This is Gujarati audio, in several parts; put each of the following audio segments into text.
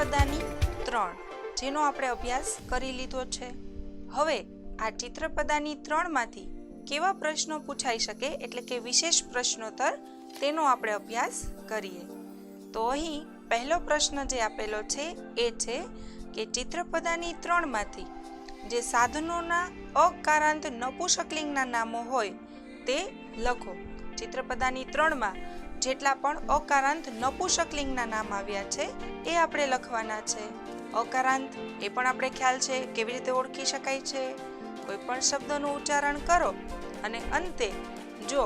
ચિત્રપદાની 3 જેનો આપણે અભ્યાસ કરી લીધો છે। હવે આ ચિત્રપદાની 3 માંથી કેવા પ્રશ્નો પૂછાઈ શકે એટલે કે વિશેષ પ્રશ્નોત્તર તેનો આપણે અભ્યાસ કરીએ। તો અહીં પહેલો પ્રશ્ન જે આપેલો છે એ છે કે ચિત્રપદાની 3 માંથી જે સાધનોના અકારાંત નપુંસકલિંગના નામો હોય તે લખો। ચિત્રપદાની 3 માં જેટલા પણ અકારાંત નપુંસકલિંગના નામ આવ્યા છે એ આપણે લખવાના છે। અકારાંત એ પણ આપણે ખ્યાલ છે કેવી રીતે ઓળખી શકાય છે। કોઈ પણ શબ્દનું ઉચ્ચારણ કરો અને અંતે જો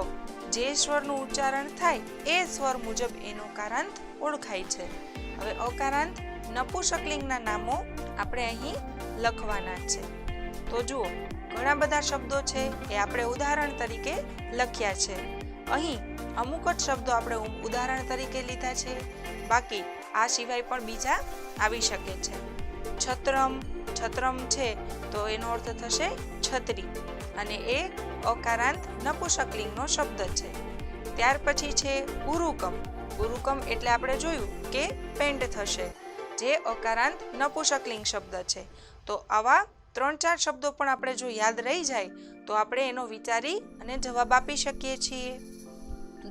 જે સ્વરનું ઉચ્ચારણ થાય એ સ્વર મુજબ એનો કારાંત ઓળખાય છે। હવે અકારાંત નપુંસકલિંગના નામો આપણે અહીં લખવાના છે। તો જુઓ ઘણા બધા શબ્દો છે એ આપણે ઉદાહરણ તરીકે લખ્યા છે। અહીં અમુક જ શબ્દો આપણે ઉદાહરણ તરીકે લીધા છે, બાકી આ સિવાય પણ બીજા આવી શકે છે। છત્રમ, છત્રમ છે તો એનો અર્થ થશે છત્રી અને એ અકારાંત નપુંસકલિંગનો શબ્દ છે। ત્યાર પછી છે ઉરુકમ। ઉરુકમ એટલે આપણે જોયું કે પેન્ટ થશે, જે અકારાંત નપુંસકલિંગ શબ્દ છે। તો આવા 3-4 શબ્દો પણ આપણે જો યાદ રહી જાય તો આપણે એનો વિચારી અને જવાબ આપી શકીએ છીએ।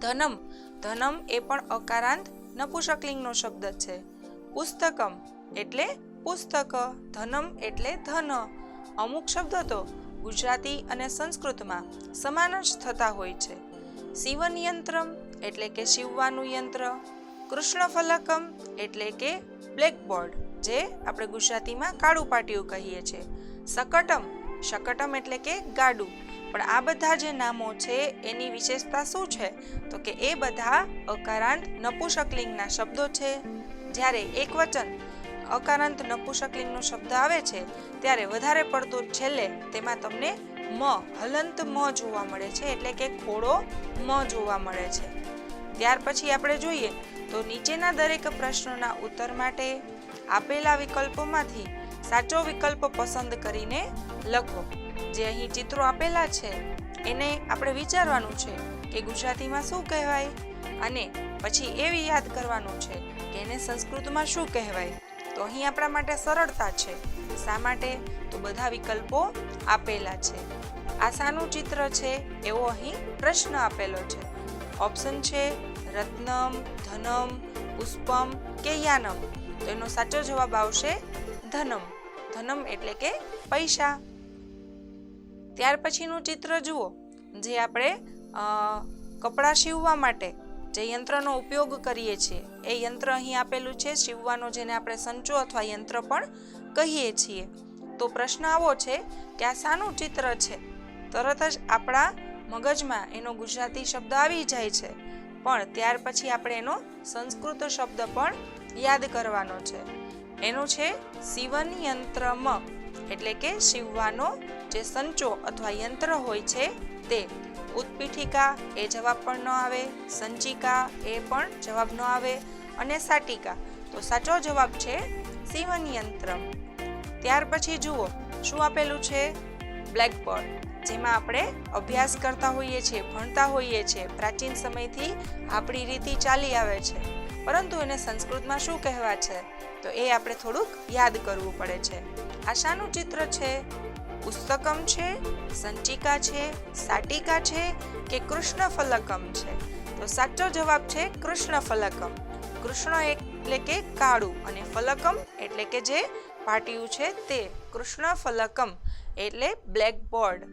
ધનમ, ધનમ એ પણ અકારાંત નપુંસકલિંગનો શબ્દ છે। પુસ્તકમ એટલે પુસ્તક, ધનમ એટલે ધન। અમુક શબ્દો તો ગુજરાતી અને સંસ્કૃતમાં સમાન જ થતા હોય છે। સીવન યંત્રમ એટલે કે સીવવાનું યંત્ર। કૃષ્ણફલકમ એટલે કે બ્લેકબોર્ડ, જે આપણે ગુજરાતીમાં કાળું પાટિયું કહીએ છીએ। શકટમ, શકટમ એટલે કે ગાડું। પણ આ બધા જે નામો છે એની વિશેષતા શું છે તો કે એ બધા અકારાંત નપુંસકલિંગના શબ્દો છે। જ્યારે એક વચન અકારાંત નપુંસકલિંગનો શબ્દ આવે છે ત્યારે વધારે પડતું છેલ્લે તેમાં તમને મ, હલંત મ જોવા મળે છે, એટલે કે ખોડો મ જોવા મળે છે। ત્યાર પછી આપણે જોઈએ તો નીચેના દરેક પ્રશ્નોના ઉત્તર માટે આપેલા વિકલ્પોમાંથી સાચો વિકલ્પ પસંદ કરીને લખો। જે અહીં ચિત્રો આપેલા છે એને આપણે વિચારવાનું છે કે ગુજરાતીમાં શું કહેવાય અને પછી એવી યાદ કરવાનું છે કે એને સંસ્કૃતમાં શું કહેવાય। તો અહીં આપણા માટે સરળતા છે। શા માટે? તો બધા વિકલ્પો આપેલા છે। આ શાનું ચિત્ર છે એવો અહીં પ્રશ્ન આપેલો છે। ઓપ્શન છે રત્નમ, ધનમ, પુષ્પમ કે યાનમ। તો એનો સાચો જવાબ આવશે ધનમ। ધનમ એટલે કે પૈસા। ત્યાર પછીનું ચિત્ર જુઓ, જે આપણે કપડાં સીવવા માટે જે યંત્રનો ઉપયોગ કરીએ છીએ એ યંત્ર અહીં આપેલું છે, સીવવાનો, જેને આપણે સંચો અથવા યંત્ર પણ કહીએ છીએ। તો પ્રશ્ન આવો છે કે આ શાનું ચિત્ર છે? તરત જ આપણા મગજમાં એનો ગુજરાતી શબ્દ આવી જાય છે, પણ ત્યાર પછી આપણે એનો સંસ્કૃત શબ્દ પણ યાદ કરવાનો છે। એનું છે સીવન યંત્રમ, એટલે કે સીવવાનો જે સંચો અથવા યંત્ર હોય છે તે। ઉત્પીઠિકા એ જવાબ પણ ન આવે, સંચિકા એ પણ જવાબ ન આવે, અને સાટિકા, તો સાચો જવાબ છે સીવન યંત્રમ। ત્યાર પછી જુઓ શું આપેલું છે? બ્લેકબોર્ડ, જેમાં આપણે અભ્યાસ કરતા હોઈએ છીએ, ભણતા હોઈએ છીએ, પ્રાચીન સમયથી આપણી રીતિ ચાલી આવે છે, પરંતુ એને સંસ્કૃતમાં શું કહેવા છે તો એ આપણે થોડુંક યાદ કરવું પડે છે। આ શાનું ચિત્ર છે? પુસ્તકમ છે, સંચિકા છે, સાટિકા છે કે કૃષ્ણફલકમ છે? તો સાચો જવાબ છે કૃષ્ણફલકમ। કૃષ્ણ એટલે કે કાળું અને ફલકમ એટલે કે જે પાટિયું છે તે। કૃષ્ણફલકમ એટલે બ્લેકબોર્ડ।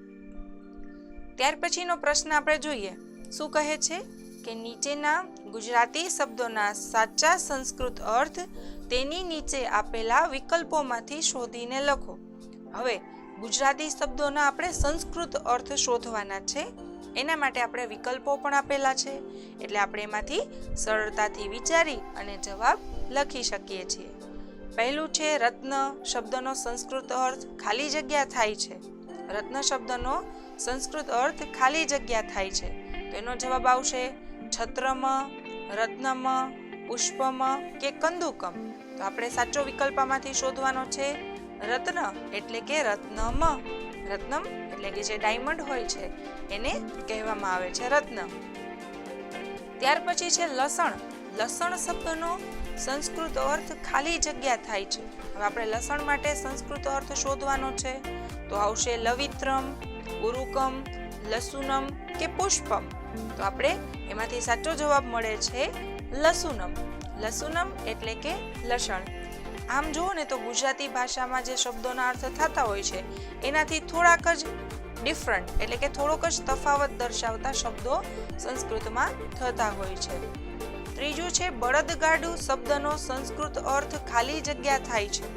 ત્યાર પછીનો પ્રશ્ન આપણે જોઈએ શું કહે છે કે નીચેના ગુજરાતી શબ્દોના સાચા સંસ્કૃત અર્થ તેની નીચે આપેલા વિકલ્પોમાંથી શોધીને લખો। હવે ગુજરાતી શબ્દોના આપણે સંસ્કૃત અર્થ શોધવાના છે, એના માટે આપણે વિકલ્પો પણ આપેલા છે, એટલે આપણે એમાંથી સરળતાથી વિચારી અને જવાબ લખી શકીએ છીએ। પહેલું છે રત્ન શબ્દનો સંસ્કૃત અર્થ ખાલી જગ્યા થાય છે। રત્ન શબ્દનો સંસ્કૃત અર્થ ખાલી જગ્યા થાય છે, તો એનો જવાબ આવશે છત્રમ, રત્નમ, પુષ્પમ કે કંદુકમ। તો આપણે સાચો વિકલ્પમાંથી શોધવાનો છે રત્ન એટલે કે રત્નમ। રત્નમ એટલે કે જે ડાયમંડ હોય છે એને કહેવામાં આવે છે રત્ન। ત્યાર પછી છે લસણ। લસણ શબ્દનો સંસ્કૃત અર્થ ખાલી જગ્યા થાય છે. હવે આપણે લસણ માટે સંસ્કૃત અર્થ શોધવાનો છે, તો આવશે લવિત્રમ, ઉરુકમ, લસુનમ કે પુષ્પમ. તો આપણે એમાંથી સાચો જવાબ મળે છે લસુનમ. લસુનમ એટલે કે લસણ. આમ જુઓ ને તો ગુજરાતી ભાષામાં જે શબ્દોના અર્થ થતા હોય છે એનાથી થોડાક જ ડિફરન્ટ એટલે કે થોડોક જ તફાવત દર્શાવતા શબ્દો સંસ્કૃતમાં થતા હોય છે. ત્રીજું છે બળદગાડું શબ્દનો સંસ્કૃત અર્થ ખાલી જગ્યા થાય છે.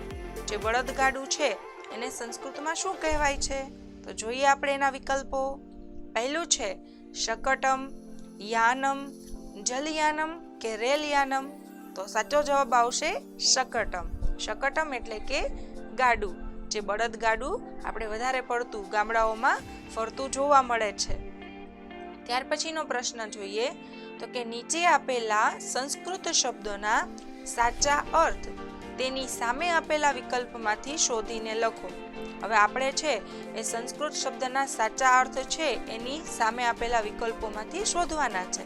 જે બળદગાડું છે એને સંસ્કૃતમાં શું કહેવાય છે? તો જોઈએ આપણે એના વિકલ્પો. પહેલું છે શકટમ, યાનમ, જલયાનમ કે રેલયાનમ. તો સાચો જવાબ આવશે શકટમ. શકટમ એટલે કે ગાડું. જે બળદગાડું આપણે વધારે પડતું ગામડાઓમાં ફરતું જોવા મળે છે. ત્યાર પછીનો પ્રશ્ન જોઈએ તો કે નીચે આપેલા સંસ્કૃત શબ્દોના સાચા અર્થ તેની સામે આપેલા વિકલ્પમાંથી શોધીને લખો. હવે આપણે છે એ સંસ્કૃત શબ્દના સાચા અર્થ છે એની સામે આપેલા વિકલ્પોમાંથી શોધવાના છે.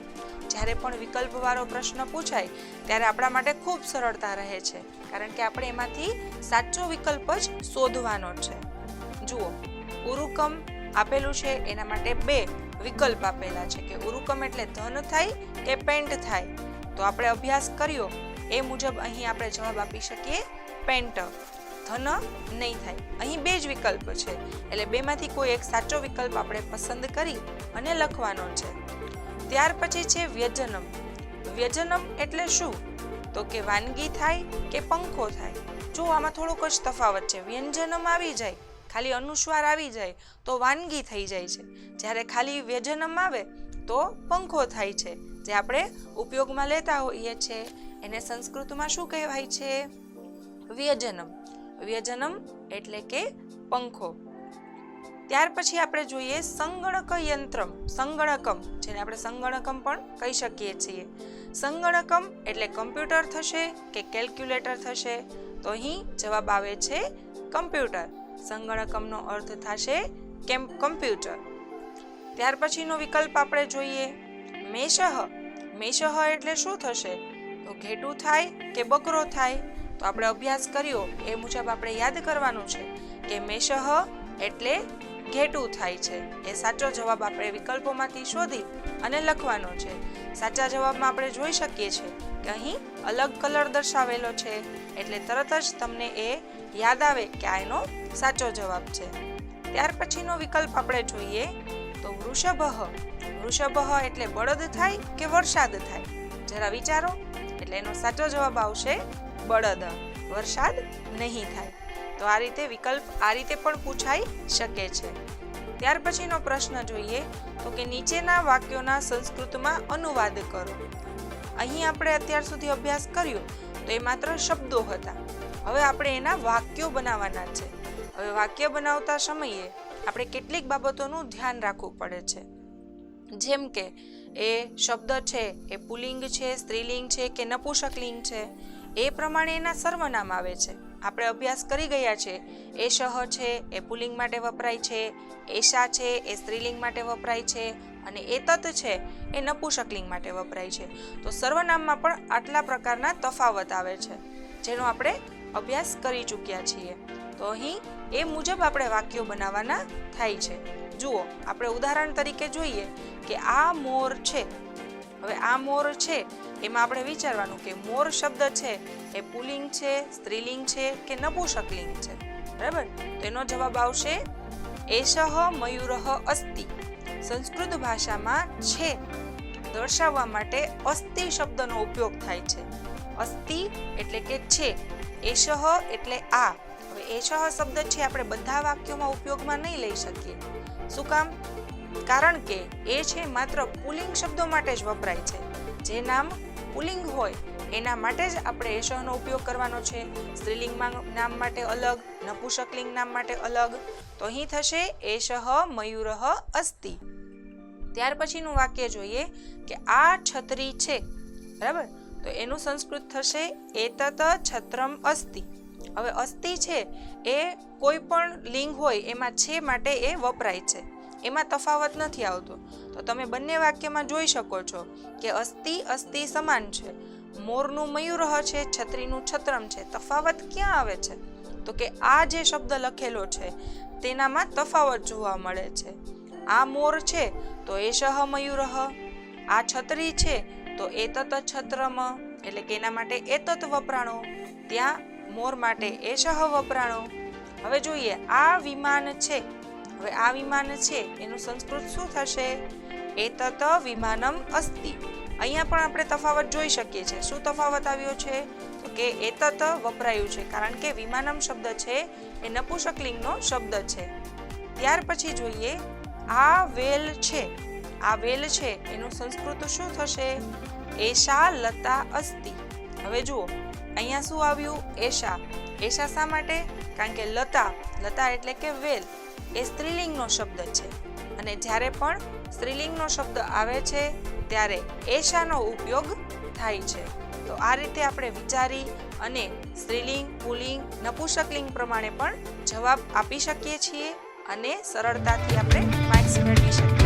જ્યારે પણ વિકલ્પવાળો પ્રશ્ન પૂછાય ત્યારે આપણા માટે ખૂબ સરળતા રહે છે, કારણ કે આપણે એમાંથી સાચો વિકલ્પ જ શોધવાનો છે. જુઓ, ઉરુકમ આપેલું છે એના માટે 2 વિકલ્પ આપેલા છે કે ઉરુકમ એટલે ધન થાય કે પેન્ટ થાય. તો આપણે અભ્યાસ કર્યો એ મુજબ અહીં આપણે જવાબ આપી શકીએ પેન્ટ. ધન નહીં થાય. અહીં 2 જ વિકલ્પ છે એટલે 2માંથી કોઈ એક સાચો વિકલ્પ આપણે પસંદ કરી અને લખવાનો છે. ત્યાર પછી છે વ્યજનમ. વ્યજનમ એટલે શું? તો કે વાનગી થાય કે પંખો થાય. જો આમાં થોડોક જ તફાવત છે. વ્યંજનમ આવી જાય, ખાલી અનુસ્વાર આવી જાય તો વાનગી થઈ જાય છે, જ્યારે ખાલી વ્યજનમ આવે તો પંખો થાય છે. જે આપણે ઉપયોગમાં લેતા હોઈએ છીએ એને સંસ્કૃતમાં શું કહેવાય છે? વ્યજનમ. વ્યજનમ એટલે કે પંખો. ત્યાર પછી આપણે જોઈએ સંગણક યંત્રમ. સંગણકમ, જેને આપણે સંગણકમ પણ કહી શકીએ છીએ. સંગણકમ એટલે કમ્પ્યુટર થશે કે કેલ્ક્યુલેટર થશે? તો અહીં જવાબ આવે છે કમ્પ્યુટર. સંગણકમનો અર્થ થશે કમ્પ્યુટર. ત્યાર પછીનો વિકલ્પ આપણે જોઈએ મેષહ. મેષહ એટલે શું થશે? તો ઘેટું થાય કે બકરો થાય? તો આપણે અભ્યાસ કર્યો એ મુજબ આપણે યાદ કરવાનું છે કે મેષહ એટલે ઘેટું થાય છે. એ સાચો જવાબ આપણે વિકલ્પોમાંથી શોધી અને લખવાનો છે. સાચા જવાબમાં આપણે જોઈ શકીએ છીએ કે અહીં અલગ કલર દર્શાવેલો છે એટલે તરત જ તમને એ યાદ આવે કે આ એનો સાચો જવાબ છે. ત્યાર પછીનો વિકલ્પ આપણે જોઈએ તો વૃષભઃ. વૃષભઃ એટલે બળદ થાય કે વરસાદ થાય? જરા વિચારો. એટલે એનો સાચો જવાબ આવશે બળદ. વરસાદ નહીં થાય. તો આ રીતે વિકલ્પ આ રીતે પણ પૂછાઈ શકે છે. ત્યાર પછીનો પ્રશ્ન જોઈએ તો કે નીચેના વાક્યોના સંસ્કૃતમાં અનુવાદ કરો. અહીં આપણે અત્યાર સુધી અભ્યાસ કર્યો તો એ માત્ર શબ્દો હતા. હવે આપણે એના વાક્યો બનાવવાના છે. હવે વાક્ય બનાવતા સમયે આપણે કેટલીક બાબતોનું ધ્યાન રાખવું પડે છે. જેમ કે એ શબ્દ છે એ પુલ્લિંગ છે, સ્ત્રીલિંગ છે કે નપુંસકલિંગ છે, એ પ્રમાણે એના સર્વનામ આવે છે. આપણે અભ્યાસ કરી ગયા છે એશહ છે એ પુલ્લિંગ માટે વપરાય છે, એશા છે એ સ્ત્રીલિંગ માટે વપરાય છે અને એતત છે એ નપુંસકલિંગ માટે વપરાય છે. તો સર્વનામમાં પણ આટલા પ્રકારના તફાવત આવે છે જેનો આપણે અભ્યાસ કરી ચૂક્યા છીએ. તો અહીં એ મુજબ આપણે વાક્યો બનાવવાના થાય છે. જુઓ, આપણે ઉદાહરણ તરીકે જોઈએ કે આ મોર છે. હવે આ મોર છે એમાં આપણે વિચારવાનું કે મોર શબ્દ છે એ પુલ્લિંગ છે, સ્ત્રીલિંગ છે કે નપુંસકલિંગ છે? બરાબર. તો એનો જવાબ આવશે એશહ મયુરઃ અસ્તિ. સંસ્કૃત ભાષામાં છે દર્શાવવા માટે અસ્તિ શબ્દનો ઉપયોગ થાય છે. અસ્તિ એટલે કે છે, એશહ એટલે આ. હવે એશહ શબ્દ છે આપણે બધા વાક્યોમાં ઉપયોગમાં નહીં લઈ શકીએ. શું કામ? કારણ કે એ છે માત્ર પુલ્લિંગ શબ્દો માટે જ વપરાય છે. જે નામ પુલ્લિંગ હોય એના માટે જ આપણે એશહનો ઉપયોગ કરવાનો છે. સ્ત્રીલિંગ નામ માટે અલગ, નપુંસકલિંગ નામ માટે અલગ. તો અહીં થશે એશહ મયુરઃ અસ્તિ. ત્યાર પછીનું વાક્ય જોઈએ કે આ છત્રી છે. બરાબર. તો એનું સંસ્કૃત થશે એતત છત્રમ અસ્તિ. હવે અસ્તિ છે એ કોઈ પણ લિંગ હોય એમાં છે માટે એ વપરાય છે, એમાં તફાવત નથી આવતો. તો તમે બંને વાક્યમાં જોઈ શકો છો કે અસ્તિ અસ્તિ સમાન છે. મોરનું મયુરહ છે, છત્રીનું છત્રમ છે. તફાવત ક્યાં આવે છે? તો કે આ જે શબ્દ લખેલો છે તેનામાં તફાવત જોવા મળે છે. આ મોર છે તો એષઃ મયુરહ, આ છત્રી છે તો એતત છત્રમ, એટલે કે એના માટે એતત વપરાણો, ત્યાં મોર માટે એષઃ વપરાણો. હવે જોઈએ આ વિમાન છે. હવે આ વિમાન છે એનું સંસ્કૃત શું થશે? એતત વિમાનમ અસ્તિ. અહીંયા પણ આપણે તફાવત જોઈ શકીએ છીએ. શું તફાવત આવ્યો છે? તો કે એતત વપરાયું છે, કારણ કે વિમાનમ શબ્દ છે એ નપુંસકલિંગનો શબ્દ છે. ત્યાર પછી જોઈએ આ વેલ છે. આ વેલ છે એનું સંસ્કૃત શું થશે? એષા લતા અસ્તિ. હવે જુઓ અહીંયા શું આવ્યું? એષા. એષા શા માટે? કારણ કે લતા, લતા એટલે કે વેલ એ સ્ત્રીલિંગનો શબ્દ છે, અને જ્યારે પણ સ્ત્રીલિંગનો શબ્દ આવે છે ત્યારે એષાનો ઉપયોગ થાય છે. તો આ રીતે આપણે વિચારી અને સ્ત્રીલિંગ, પુલ્લિંગ, નપુંસકલિંગ પ્રમાણે પણ જવાબ આપી શકીએ છીએ અને સરળતાથી આપણે માર્ક્સ મેળવી શકીએ.